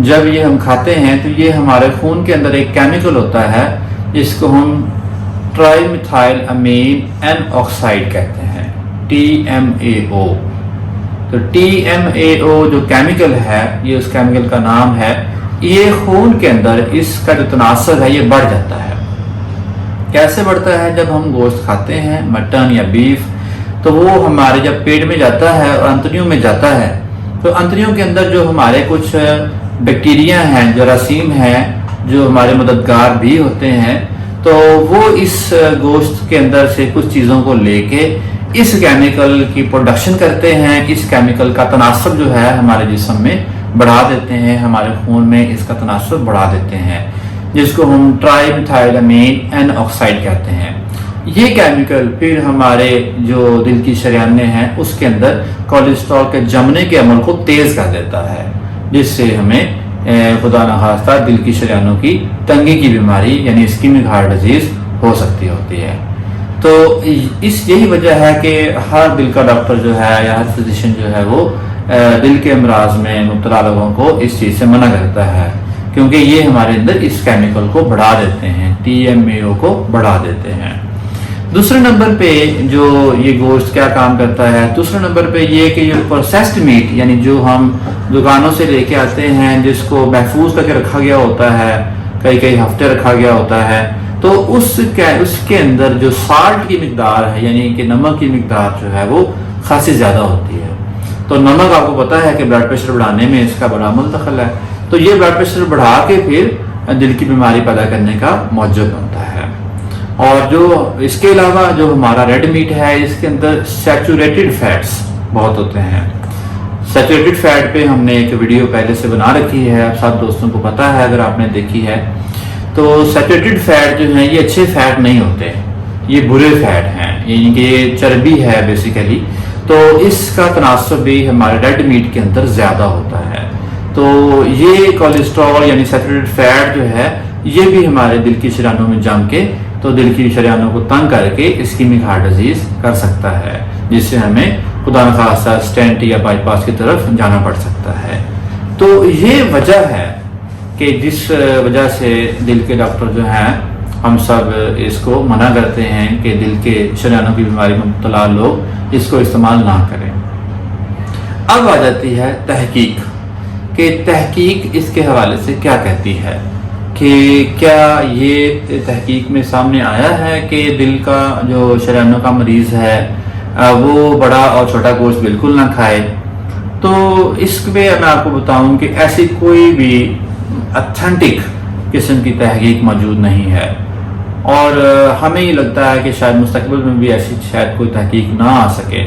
جب یہ ہم کھاتے ہیں تو یہ ہمارے خون کے اندر ایک کیمیکل ہوتا ہے جس کو ہم ٹرائی میتھائل امین این آکسائڈ کہتے ہیں، TMAO۔ تو TMAO جو کیمیکل ہے، یہ اس کیمیکل کا نام ہے، یہ خون کے اندر اس کا جو تناسب ہے یہ بڑھ جاتا ہے۔ کیسے بڑھتا ہے؟ جب ہم گوشت کھاتے ہیں، مٹن یا بیف، تو وہ ہمارے جب پیٹ میں جاتا ہے اور انتڑیوں میں جاتا ہے تو انتڑیوں کے اندر جو ہمارے کچھ بیکٹیریا ہیں، جراثیم ہیں، جو ہمارے مددگار بھی ہوتے ہیں، تو وہ اس گوشت کے اندر سے کچھ چیزوں کو لے کے اس کیمیکل کی پروڈکشن کرتے ہیں، اس کیمیکل کا تناسب جو ہے ہمارے جسم میں بڑھا دیتے ہیں، ہمارے خون میں اس کا تناسب بڑھا دیتے ہیں، جس کو ہم ٹرائی میتھائل امین این آکسائڈ کہتے ہیں۔ یہ کیمیکل پھر ہمارے جو دل کی شریانیں ہیں اس کے اندر کولیسٹرول کے جمنے کے عمل کو تیز کر دیتا ہے، جس سے ہمیں خدا نخواستہ دل کی شریانوں کی تنگی کی بیماری یعنی اسکیمک ہارٹ ڈیزیز ہو سکتی ہوتی ہے۔ تو یہی وجہ ہے کہ ہر دل کا ڈاکٹر جو ہے یا ہر فزیشین جو ہے وہ دل کے امراض میں مبتلا لوگوں کو اس چیز سے منع کرتا ہے، کیونکہ یہ ہمارے اندر اس کیمیکل کو بڑھا دیتے ہیں، TMAO کو بڑھا دیتے ہیں۔ دوسرے نمبر پہ جو یہ گوشت کیا کام کرتا ہے، دوسرے نمبر پہ یہ کہ یہ پروسیسڈ میٹ یعنی جو ہم دکانوں سے لے کے آتے ہیں، جس کو محفوظ کر کے رکھا گیا ہوتا ہے، کئی ہفتے رکھا گیا ہوتا ہے، تو اس کے اندر جو سالٹ کی مقدار ہے یعنی کہ نمک کی مقدار جو ہے وہ خاصی زیادہ ہوتی ہے۔ تو نمک آپ کو پتا ہے کہ بلڈ پریشر بڑھانے میں اس کا بڑا مدخل ہے، تو یہ بلڈ پریشر بڑھا کے پھر دل کی بیماری پیدا کرنے کا موجب بنتا ہے۔ اور جو اس کے علاوہ جو ہمارا ریڈ میٹ ہے، اس کے اندر سیچوریٹڈ فیٹس بہت ہوتے ہیں۔ سیچوریٹڈ فیٹ پہ ہم نے ایک ویڈیو پہلے سے بنا رکھی ہے، آپ سب دوستوں کو پتا ہے اگر آپ نے دیکھی ہے۔ تو سیچوریٹڈ فیٹ جو ہیں یہ اچھے فیٹ نہیں ہوتے، یہ برے فیٹ ہیں، یعنی کہ یہ چربی ہے بیسیکلی، تو اس کا تناسب بھی ہمارے ریڈ میٹ کے اندر زیادہ ہوتا ہے۔ تو یہ کولیسٹرول یعنی سیچوریٹڈ فیٹ جو ہے یہ بھی ہمارے دل کی شریانوں میں جم کے تو دل کی شریانوں کو تنگ کر کے اسکیمک ہارٹ ڈیزیز کر سکتا ہے، جس سے ہمیں خدا نخواستہ اسٹینٹ یا بائی پاس کی طرف جانا پڑ سکتا ہے۔ تو یہ وجہ ہے کہ جس وجہ سے دل کے ڈاکٹر جو ہیں ہم سب اس کو منع کرتے ہیں کہ دل کے شریانوں کی بیماری میں مبتلا لوگ اس کو استعمال نہ کریں۔ اب آ جاتی ہے تحقیق، کہ تحقیق اس کے حوالے سے کیا کہتی ہے، کہ کیا یہ تحقیق میں سامنے آیا ہے کہ دل کا جو شریانوں کا مریض ہے وہ بڑا اور چھوٹا گوشت بالکل نہ کھائے۔ تو اس میں میں آپ کو بتاؤں کہ ایسی کوئی بھی اتھینٹک قسم کی تحقیق موجود نہیں ہے، اور ہمیں یہ لگتا ہے کہ شاید مستقبل میں بھی ایسی شاید کوئی تحقیق نہ آ سکے،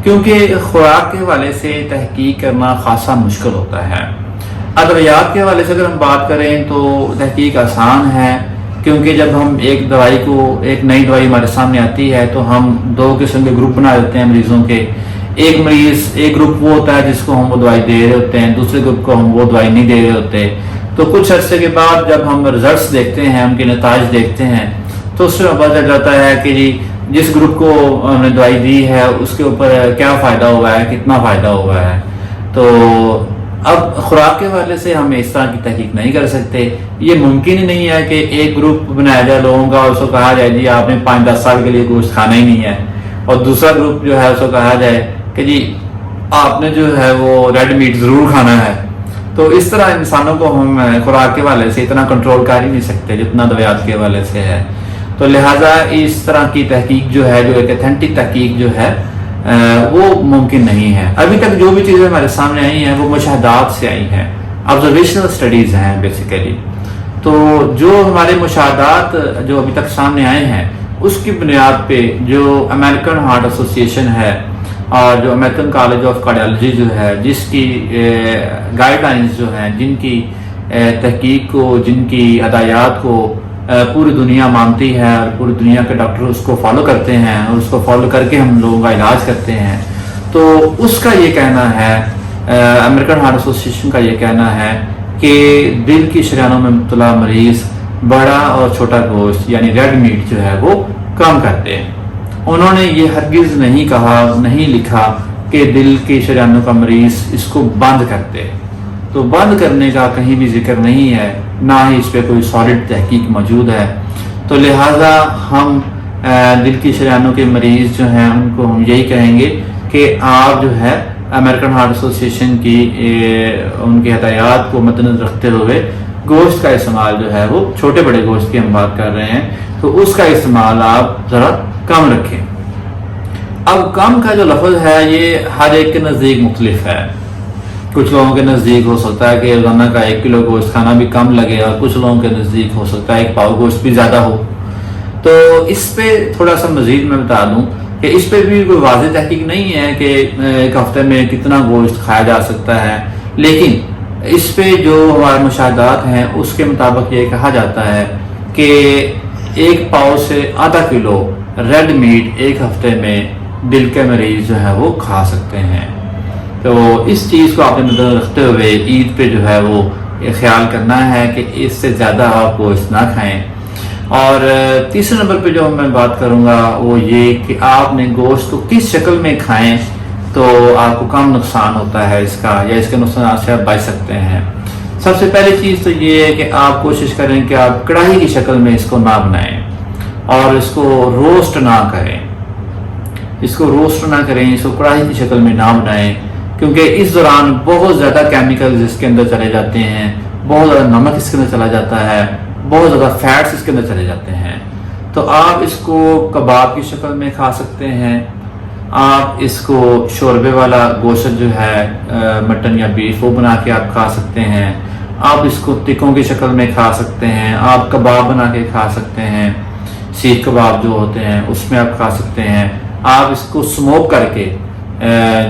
کیونکہ خوراک کے حوالے سے تحقیق کرنا خاصا مشکل ہوتا ہے۔ ادویات کے حوالے سے اگر ہم بات کریں تو تحقیق آسان ہے، کیونکہ جب ہم ایک نئی دوائی ہمارے سامنے آتی ہے تو ہم دو قسم کے گروپ بنا دیتے ہیں مریضوں کے۔ ایک گروپ وہ ہوتا ہے جس کو ہم وہ دوائی دے رہے ہوتے ہیں، دوسرے گروپ کو ہم وہ دوائی نہیں دے رہے ہوتے۔ تو کچھ عرصے کے بعد جب ہم رزلٹس دیکھتے ہیں، ان کے نتائج دیکھتے ہیں، تو اس سے پتہ چل جاتا ہے کہ جس گروپ کو ہم نے دوائی دی ہے اس کے اوپر کیا فائدہ ہوا ہے، کتنا فائدہ ہوا ہے۔ تو اب خوراک کے حوالے سے ہم اس طرح کی تحقیق نہیں کر سکتے۔ یہ ممکن ہی نہیں ہے کہ ایک گروپ بنایا جائے لوگوں کا، اس کو کہا جائے جی آپ نے 5-10 سال کے لیے گوشت کھانا ہی نہیں ہے، اور دوسرا گروپ جو ہے اس کو کہا جائے کہ جی آپ نے جو ہے وہ ریڈ میٹ ضرور کھانا ہے۔ تو اس طرح انسانوں کو ہم خوراک کے حوالے سے اتنا کنٹرول کر ہی نہیں سکتے جتنا دوایات کے حوالے سے ہے۔ تو لہٰذا اس طرح کی تحقیق جو ہے، جو ایک اتھینٹک تحقیق جو ہے وہ ممکن نہیں ہے۔ ابھی تک جو بھی چیزیں ہمارے سامنے آئی ہیں وہ مشاہدات سے آئی ہیں، آبزرویشنل اسٹڈیز ہیں بیسیکلی۔ تو جو ہمارے مشاہدات جو ابھی تک سامنے آئے ہیں اس کی بنیاد پہ جو امریکن ہارٹ ایسوسی ایشن ہے اور جو امریکن کالج آف کارڈیالوجی جو ہے، جس کی گائیڈ لائنز جو ہیں، جن کی تحقیق کو، جن کی ہدایات کو پوری دنیا مانتی ہے اور پوری دنیا کے ڈاکٹر اس کو فالو کرتے ہیں اور اس کو فالو کر کے ہم لوگوں کا علاج کرتے ہیں، تو اس کا یہ کہنا ہے، امریکن ہارٹ ایسوسی ایشن کا یہ کہنا ہے کہ دل کی شریانوں میں مبتلا مریض بڑا اور چھوٹا گوشت یعنی ریڈ میٹ جو ہے وہ کم کرتے ہیں۔ انہوں نے یہ ہرگز نہیں کہا، نہیں لکھا کہ دل کی شریانوں کا مریض اس کو بند کرتے۔ تو بند کرنے کا کہیں بھی ذکر نہیں ہے، نہ ہی اس پہ کوئی سالڈ تحقیق موجود ہے۔ تو لہٰذا ہم دل کی شریانوں کے مریض جو ہیں ان کو ہم یہی کہیں گے کہ آپ جو ہے امریکن ہارٹ ایسوسیشن کی ان کی ہدایات کو مد نظر رکھتے ہوئے گوشت کا استعمال جو ہے وہ چھوٹے بڑے گوشت کی ہم بات کر رہے ہیں تو اس کا استعمال آپ ذرا کم رکھیں۔ اب کم کا جو لفظ ہے یہ ہر ایک کے نزدیک مختلف ہے۔ کچھ لوگوں کے نزدیک ہو سکتا ہے کہ روزانہ کا 1 کلو گوشت کھانا بھی کم لگے، اور کچھ لوگوں کے نزدیک ہو سکتا ہے 1 پاؤ گوشت بھی زیادہ ہو۔ تو اس پہ تھوڑا سا مزید میں بتا دوں کہ اس پہ بھی کوئی واضح تحقیق نہیں ہے کہ ایک ہفتے میں کتنا گوشت کھایا جا سکتا ہے، لیکن اس پہ جو ہمارے مشاہدات ہیں اس کے مطابق یہ کہا جاتا ہے کہ 1 پاؤ سے آدھا کلو ریڈ میٹ ایک ہفتے میں دل کے مریض جو ہے وہ کھا سکتے ہیں۔ تو اس چیز کو آپ نے نظر رکھتے ہوئے عید پہ جو ہے وہ خیال کرنا ہے کہ اس سے زیادہ آپ گوشت نہ کھائیں۔ اور تیسرے نمبر پہ جو میں بات کروں گا وہ یہ کہ آپ نے گوشت کو کس شکل میں کھائیں تو آپ کو کم نقصان ہوتا ہے اس کا، یا اس کے نقصانات سے آپ بچ سکتے ہیں۔ سب سے پہلی چیز تو یہ ہے کہ آپ کوشش کریں کہ آپ کڑاہی کی شکل میں اس کو نہ بنائیں اور اس کو روسٹ نہ کریں، اس کو کڑاہی کی شکل میں نہ بنائیں، کیونکہ اس دوران بہت زیادہ کیمیکلز اس کے اندر چلے جاتے ہیں، بہت زیادہ نمک اس کے اندر چلا جاتا ہے، بہت زیادہ فیٹس اس کے اندر چلے جاتے ہیں۔ تو آپ اس کو کباب کی شکل میں کھا سکتے ہیں، آپ اس کو شوربے والا گوشت جو ہے مٹن یا بیف وہ بنا کے آپ کھا سکتے ہیں، آپ اس کو ٹکوں کی شکل میں کھا سکتے ہیں، آپ کباب بنا کے کھا سکتے ہیں، سیخ کباب جو ہوتے ہیں اس میں آپ کھا سکتے ہیں، آپ اس کو سموک کر کے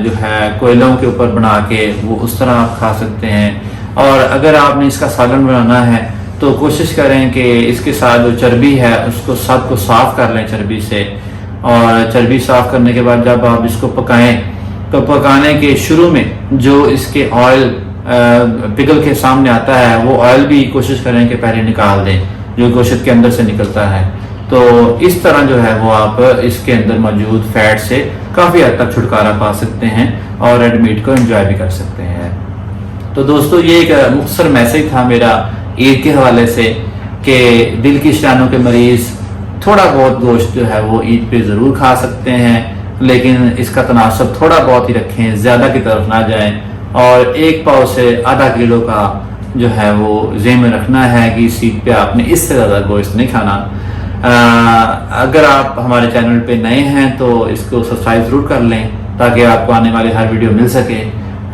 جو ہے کوئلوں کے اوپر بنا کے وہ اس طرح آپ کھا سکتے ہیں۔ اور اگر آپ نے اس کا سالن بنانا ہے تو کوشش کریں کہ اس کے ساتھ جو چربی ہے اس کو سب کو صاف کر لیں چربی سے، اور چربی صاف کرنے کے بعد جب آپ اس کو پکائیں تو پکانے کے شروع میں جو اس کے آئل پگھل کے سامنے آتا ہے وہ آئل بھی کوشش کریں کہ پہلے نکال دیں جو گوشت کے اندر سے نکلتا ہے۔ تو اس طرح جو ہے وہ آپ اس کے اندر موجود فیٹ سے کافی حد تک چھٹکارا پا سکتے ہیں اور ریڈ میٹ کو انجوائے بھی کر سکتے ہیں۔ تو دوستو یہ ایک مختصر میسج تھا میرا عید کے حوالے سے کہ دل کی شریانوں کے مریض تھوڑا بہت گوشت جو ہے وہ عید پہ ضرور کھا سکتے ہیں، لیکن اس کا تناسب تھوڑا بہت ہی رکھیں، زیادہ کی طرف نہ جائیں، اور 1 پاؤ سے آدھا کلو کا جو ہے وہ ذہن میں رکھنا ہے کہ اس عید پہ آپ نے اس سے زیادہ گوشت نہیں کھانا۔ اگر آپ ہمارے چینل پہ نئے ہیں تو اس کو سبسکرائب ضرور کر لیں تاکہ آپ کو آنے والی ہر ویڈیو مل سکے،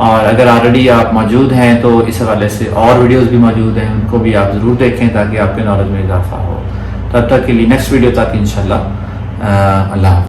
اور اگر آلریڈی آپ موجود ہیں تو اس حوالے سے اور ویڈیوز بھی موجود ہیں، ان کو بھی آپ ضرور دیکھیں تاکہ آپ کے نالج میں اضافہ ہو۔ تب تک کے لیے نیکسٹ ویڈیو تک انشاءاللہ اللہ حافظ۔